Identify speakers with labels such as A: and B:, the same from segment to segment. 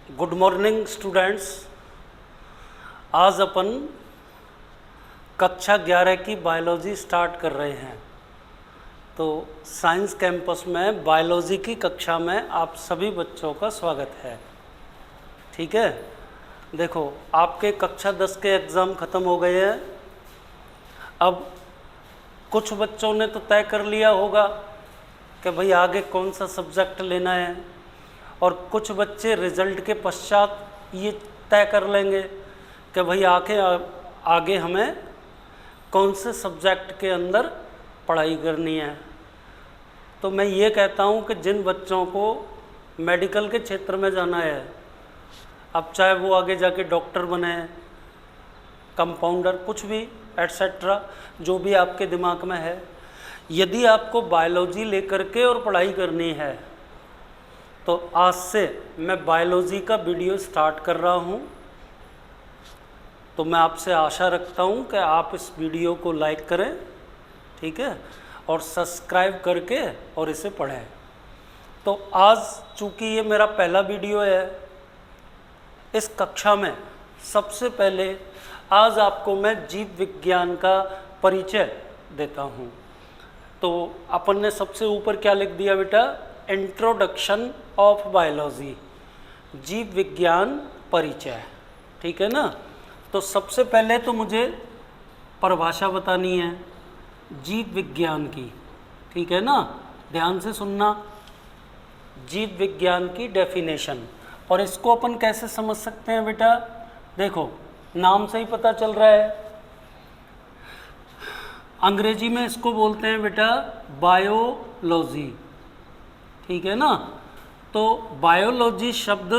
A: Good morning students. आज अपन कक्षा 11 की बायोलॉजी स्टार्ट कर रहे हैं। तो साइंस कैंपस में बायोलॉजी की कक्षा में आप सभी बच्चों का स्वागत है। ठीक है, देखो आपके कक्षा 10 के एग्ज़ाम ख़त्म हो गए हैं। अब कुछ बच्चों ने तो तय कर लिया होगा कि भाई आगे कौन सा सब्जेक्ट लेना है, और कुछ बच्चे रिज़ल्ट के पश्चात ये तय कर लेंगे कि भाई आगे हमें कौन से सब्जेक्ट के अंदर पढ़ाई करनी है। तो मैं ये कहता हूँ कि जिन बच्चों को मेडिकल के क्षेत्र में जाना है, अब चाहे वो आगे जाके डॉक्टर बने, कंपाउंडर, कुछ भी एटसेट्रा, जो भी आपके दिमाग में है, यदि आपको बायोलॉजी लेकर के और पढ़ाई करनी है तो आज से मैं बायोलॉजी का वीडियो स्टार्ट कर रहा हूँ। तो मैं आपसे आशा रखता हूँ कि आप इस वीडियो को लाइक करें, ठीक है, और सब्सक्राइब करके और इसे पढ़ें। तो आज चूँकि ये मेरा पहला वीडियो है, इस कक्षा में सबसे पहले आज आपको मैं जीव विज्ञान का परिचय देता हूँ। तो अपन ने सबसे ऊपर क्या लिख दिया बेटा? इंट्रोडक्शन ऑफ बायोलॉजी, जीव विज्ञान परिचय। ठीक है ना। तो सबसे पहले तो मुझे परिभाषा बतानी है जीव विज्ञान की। ठीक है ना, ध्यान से सुनना। जीव विज्ञान की डेफिनेशन, और इसको अपन कैसे समझ सकते हैं बेटा? देखो नाम से ही पता चल रहा है, अंग्रेजी में इसको बोलते हैं बेटा बायोलॉजी। ठीक है ना। तो बायोलॉजी शब्द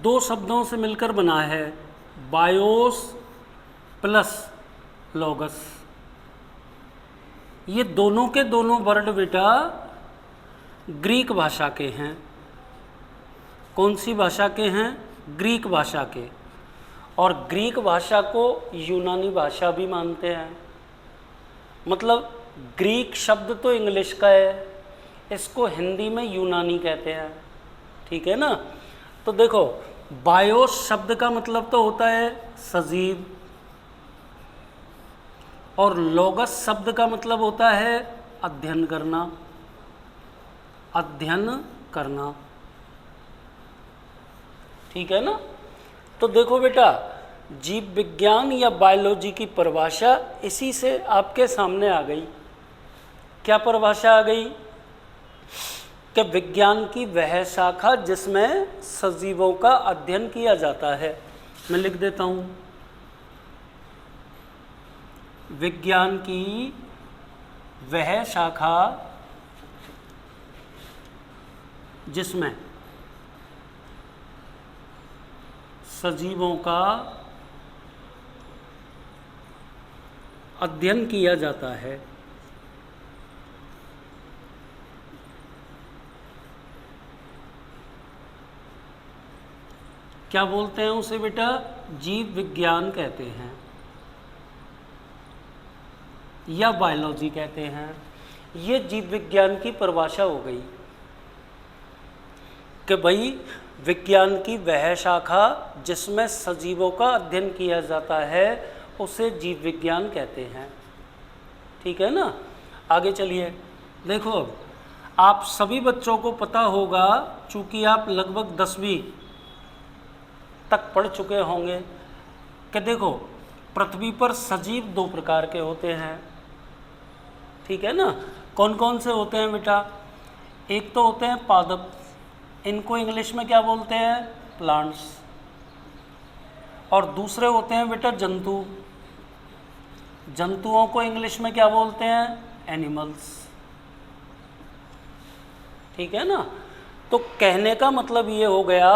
A: दो शब्दों से मिलकर बना है, बायोस प्लस लॉगस। ये दोनों के दोनों वर्ड बेटा ग्रीक भाषा के हैं। कौन सी भाषा के हैं? ग्रीक भाषा के। और ग्रीक भाषा को यूनानी भाषा भी मानते हैं। मतलब ग्रीक शब्द तो इंग्लिश का है, इसको हिंदी में यूनानी कहते हैं। ठीक है ना। तो देखो बायोस शब्द का मतलब तो होता है सजीव, और लॉगस शब्द का मतलब होता है अध्ययन करना, अध्ययन करना। ठीक है ना। तो देखो बेटा, जीव विज्ञान या बायोलॉजी की परिभाषा इसी से आपके सामने आ गई। क्या परिभाषा आ गई? कि विज्ञान की वह शाखा जिसमें सजीवों का अध्ययन किया जाता है। मैं लिख देता हूँ, विज्ञान की वह शाखा जिसमें सजीवों का अध्ययन किया जाता है। क्या बोलते हैं उसे बेटा? जीव विज्ञान कहते हैं या बायोलॉजी कहते हैं। ये जीव विज्ञान की परिभाषा हो गई कि भाई विज्ञान की वह शाखा जिसमें सजीवों का अध्ययन किया जाता है उसे जीव विज्ञान कहते हैं। ठीक है ना। आगे चलिए। देखो आप सभी बच्चों को पता होगा, चूँकि आप लगभग 10वीं तक पढ़ चुके होंगे, कि देखो पृथ्वी पर सजीव दो प्रकार के होते हैं। ठीक है ना। कौन कौन से होते हैं बेटा? एक तो होते हैं पादप, इनको इंग्लिश में क्या बोलते हैं? प्लांट्स। और दूसरे होते हैं बेटा जंतु, जंतुओं को इंग्लिश में क्या बोलते हैं? एनिमल्स। ठीक है ना। तो कहने का मतलब ये हो गया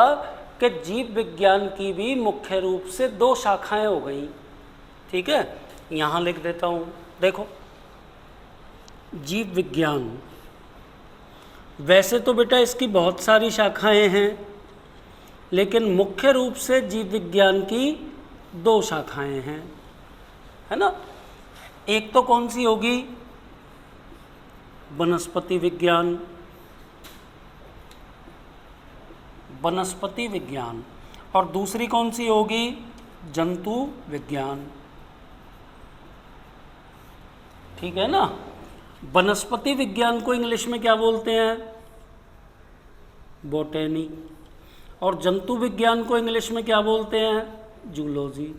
A: कि जीव विज्ञान की भी मुख्य रूप से दो शाखाएं हो गई। ठीक है, यहाँ लिख देता हूँ। देखो जीव विज्ञान, वैसे तो बेटा इसकी बहुत सारी शाखाएं हैं, लेकिन मुख्य रूप से जीव विज्ञान की दो शाखाएं हैं, है ना। एक तो कौन सी होगी? वनस्पति विज्ञान, वनस्पति विज्ञान। और दूसरी कौन सी होगी? जंतु विज्ञान। ठीक है ना। वनस्पति विज्ञान को इंग्लिश में क्या बोलते हैं? बॉटनी। और जंतु विज्ञान को इंग्लिश में क्या बोलते हैं? जूलॉजी।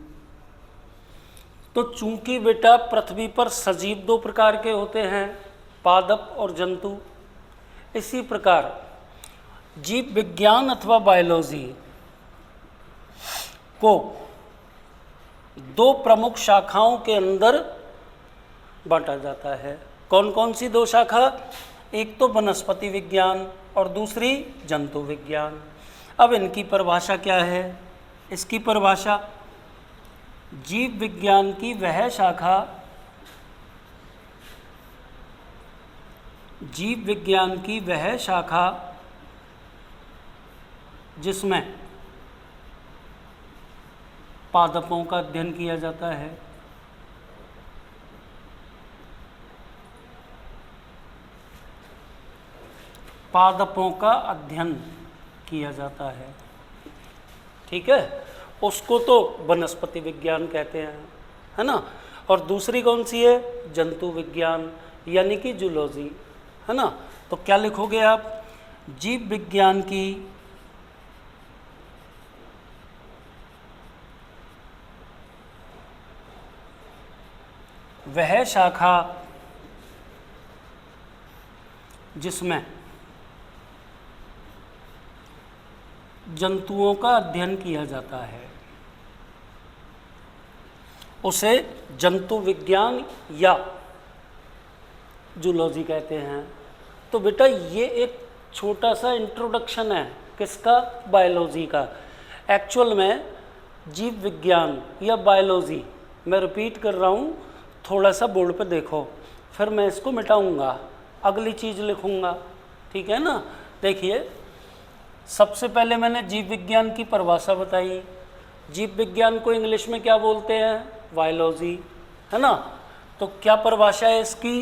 A: तो चूंकि बेटा पृथ्वी पर सजीव दो प्रकार के होते हैं, पादप और जंतु, इसी प्रकार जीव विज्ञान अथवा बायोलॉजी को दो प्रमुख शाखाओं के अंदर बांटा जाता है। कौन कौन सी दो शाखा? एक तो वनस्पति विज्ञान और दूसरी जंतु विज्ञान। अब इनकी परिभाषा क्या है? इसकी परिभाषा, जीव विज्ञान की वह शाखा, जीव विज्ञान की वह शाखा जिसमें पादपों का अध्ययन किया जाता है, पादपों का अध्ययन किया जाता है, ठीक है, उसको तो वनस्पति विज्ञान कहते हैं, है ना। और दूसरी कौन सी है? जंतु विज्ञान, यानी कि जूलॉजी, है ना। तो क्या लिखोगे आप? जीव विज्ञान की वह शाखा जिसमें जंतुओं का अध्ययन किया जाता है, उसे जंतु विज्ञान या जूलॉजी कहते हैं। तो बेटा ये एक छोटा सा इंट्रोडक्शन है, किसका? बायोलॉजी का। एक्चुअल में जीव विज्ञान या बायोलॉजी, मैं रिपीट कर रहा हूँ, थोड़ा सा बोर्ड पे देखो, फिर मैं इसको मिटाऊंगा, अगली चीज़ लिखूंगा, ठीक है ना। देखिए, सबसे पहले मैंने जीव विज्ञान की परिभाषा बताई। जीव विज्ञान को इंग्लिश में क्या बोलते हैं? बायोलॉजी, है ना। तो क्या परिभाषा है इसकी?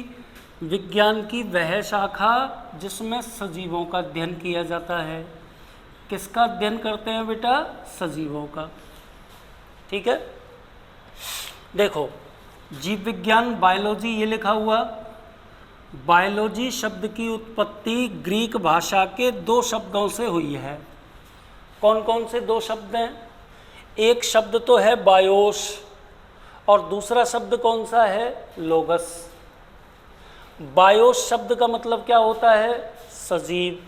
A: विज्ञान की वह शाखा जिसमें सजीवों का अध्ययन किया जाता है। किसका अध्ययन करते हैं बेटा? सजीवों का, ठीक है। देखो, जीव विज्ञान बायोलॉजी ये लिखा हुआ। बायोलॉजी शब्द की उत्पत्ति ग्रीक भाषा के दो शब्दों से हुई है। कौन कौन से दो शब्द हैं? एक शब्द तो है बायोस और दूसरा शब्द कौन सा है? लोगस। बायोस शब्द का मतलब क्या होता है? सजीव।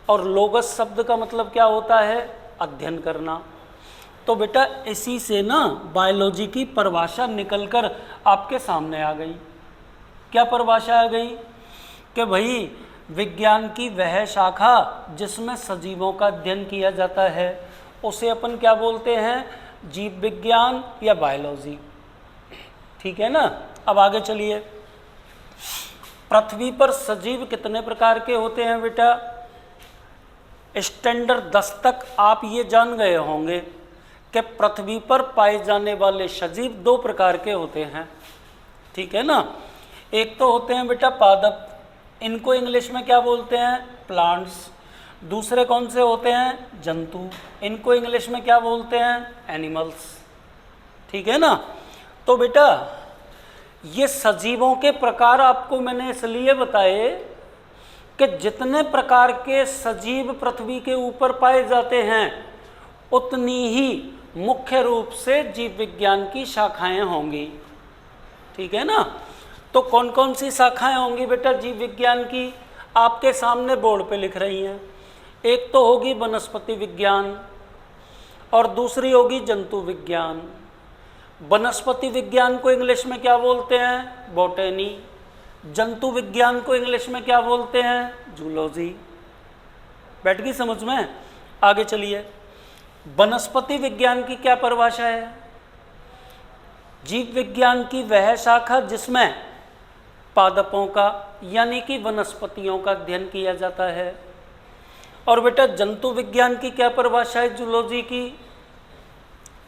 A: और लोगस शब्द का मतलब क्या होता है? अध्ययन करना। तो बेटा इसी से ना बायोलॉजी की परिभाषा निकलकर आपके सामने आ गई। क्या परिभाषा आ गई? कि भाई विज्ञान की वह शाखा जिसमें सजीवों का अध्ययन किया जाता है, उसे अपन क्या बोलते हैं? जीव विज्ञान या बायोलॉजी, ठीक है ना। अब आगे चलिए। पृथ्वी पर सजीव कितने प्रकार के होते हैं बेटा? स्टैंडर्ड 10 तक आप ये जान गए होंगे कि पृथ्वी पर पाए जाने वाले सजीव दो प्रकार के होते हैं, ठीक है ना। एक तो होते हैं बेटा पादप, इनको इंग्लिश में क्या बोलते हैं? प्लांट्स। दूसरे कौन से होते हैं? जंतु, इनको इंग्लिश में क्या बोलते हैं? एनिमल्स, ठीक है ना। तो बेटा ये सजीवों के प्रकार आपको मैंने इसलिए बताए कि जितने प्रकार के सजीव पृथ्वी के ऊपर पाए जाते हैं, उतनी ही मुख्य रूप से जीव विज्ञान की शाखाएं होंगी, ठीक है ना। तो कौन कौन सी शाखाएं होंगी बेटा जीव विज्ञान की? आपके सामने बोर्ड पे लिख रही हैं। एक तो होगी वनस्पति विज्ञान और दूसरी होगी जंतु विज्ञान। वनस्पति विज्ञान को इंग्लिश में क्या बोलते हैं? बॉटनी। जंतु विज्ञान को इंग्लिश में क्या बोलते हैं? जूलॉजी। बैठ गई समझ में? आगे चलिए। वनस्पति विज्ञान की क्या परिभाषा है? जीव विज्ञान की वह शाखा जिसमें पादपों का यानी कि वनस्पतियों का अध्ययन किया जाता है। और बेटा जंतु विज्ञान की क्या परिभाषा है जूलॉजी की?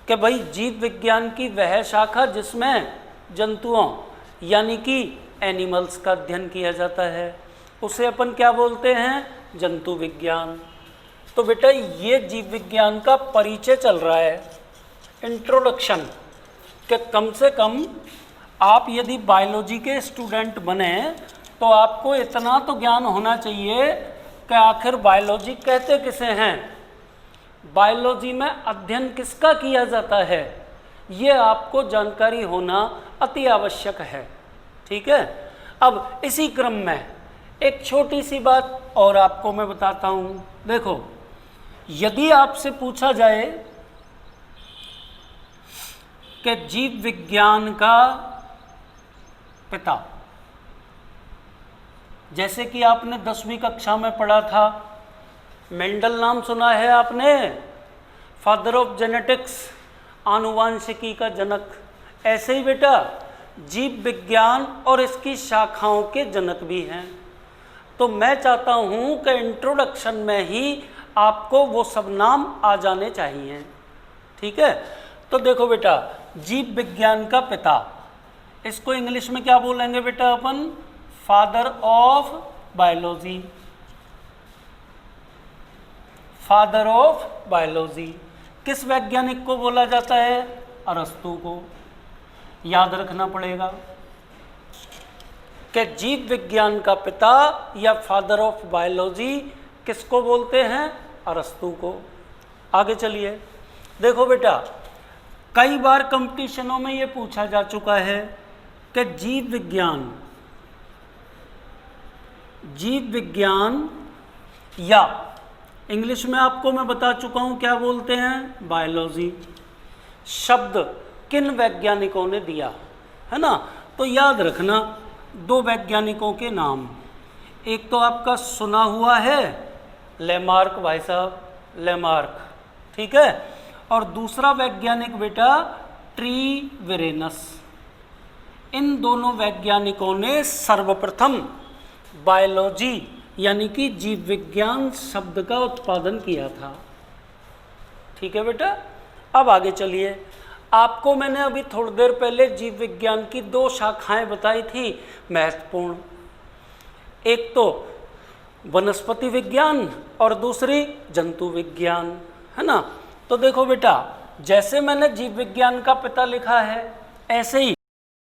A: कि भाई जीव विज्ञान की वह शाखा जिसमें जंतुओं यानी कि एनिमल्स का अध्ययन किया जाता है, उसे अपन क्या बोलते हैं? जंतु विज्ञान, तो बेटा ये जीव विज्ञान का परिचय चल रहा है, इंट्रोडक्शन, कि कम से कम आप यदि बायोलॉजी के स्टूडेंट बने तो आपको इतना तो ज्ञान होना चाहिए कि आखिर बायोलॉजी कहते किसे हैं, बायोलॉजी में अध्ययन किसका किया जाता है, ये आपको जानकारी होना अति आवश्यक है। ठीक है। अब इसी क्रम में एक छोटी सी बात और आपको मैं बताता हूँ। देखो, यदि आपसे पूछा जाए कि जीव विज्ञान का पिता, जैसे कि आपने 10वीं कक्षा में पढ़ा था, मेंडल नाम सुना है आपने, फादर ऑफ जेनेटिक्स, आनुवांशिकी का जनक। ऐसे ही बेटा जीव विज्ञान और इसकी शाखाओं के जनक भी हैं। तो मैं चाहता हूं कि इंट्रोडक्शन में ही आपको वो सब नाम आ जाने चाहिए। ठीक है। तो देखो बेटा, जीव विज्ञान का पिता, इसको इंग्लिश में क्या बोलेंगे बेटा अपन, father of biology, father of biology. किस वैज्ञानिक को बोला जाता है, अरस्तु को। याद रखना पड़ेगा कि जीव विज्ञान का पिता या फादर ऑफ बायोलॉजी किसको बोलते हैं, अरस्तु को। आगे चलिए। देखो बेटा, कई बार कंपटीशनों में ये पूछा जा चुका है कि जीव विज्ञान या इंग्लिश में आपको मैं बता चुका हूँ क्या बोलते हैं, बायोलॉजी, शब्द किन वैज्ञानिकों ने दिया है ना। तो याद रखना दो वैज्ञानिकों के नाम, एक तो आपका सुना हुआ है लेमार्क, भाई साहब लेमार्क, ठीक है, और दूसरा वैज्ञानिक बेटा ट्रीवेरेनस। इन दोनों वैज्ञानिकों ने सर्वप्रथम बायोलॉजी यानी कि जीव विज्ञान शब्द का उत्पादन किया था। ठीक है बेटा। अब आगे चलिए। आपको मैंने अभी थोड़ी देर पहले जीव विज्ञान की दो शाखाएं बताई थी महत्वपूर्ण, एक तो वनस्पति विज्ञान और दूसरी जंतु विज्ञान, है ना। तो देखो बेटा, जैसे मैंने जीव विज्ञान का पिता लिखा है, ऐसे ही